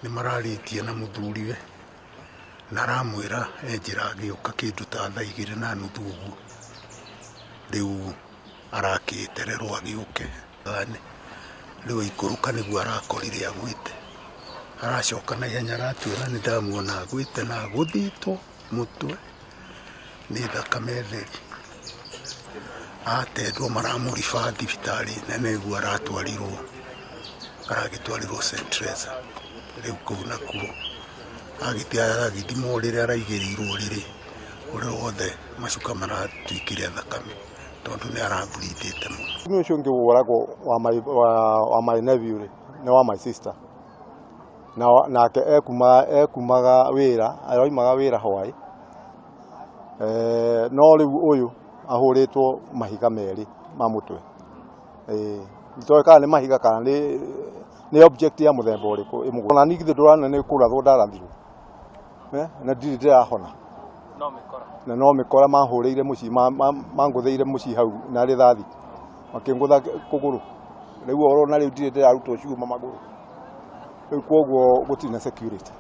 ni mararitie na muthuriwe na ramwira njira agioka kindu ta thaa 2:30 uguo riu arakitererwo agioke riu ikuruka niguo arakorire agwite aracoka na ihenya ratwira ni ndamuona agwite na guthitwo mutwe ni thakame theri atendwo maramuriba thibitari-ini niguo aratwarirwo S.t Theresa riu kuu nakuo agithimo rire araigirirwo riri uri wothe macuka maratwikire thakame tondu ni arabulithite muno. Ucio ungi uragwo wa my nephew ni wa my sister nake ekumaga wira aroimaga wira hwai no riu uyu ahuritwo mahiga meri ma mutwe nitoka ni mahiga kana ni object ya muthemba uriku imugona nigithe ndurana ni kurathwo ndarathirwo na ndira hona no mikora mahurire muci mangutheire muci hau na rithathi makingutha kuguru riu oro na riu ndire ndirarutwo ciuma maguru riu koguo gutina security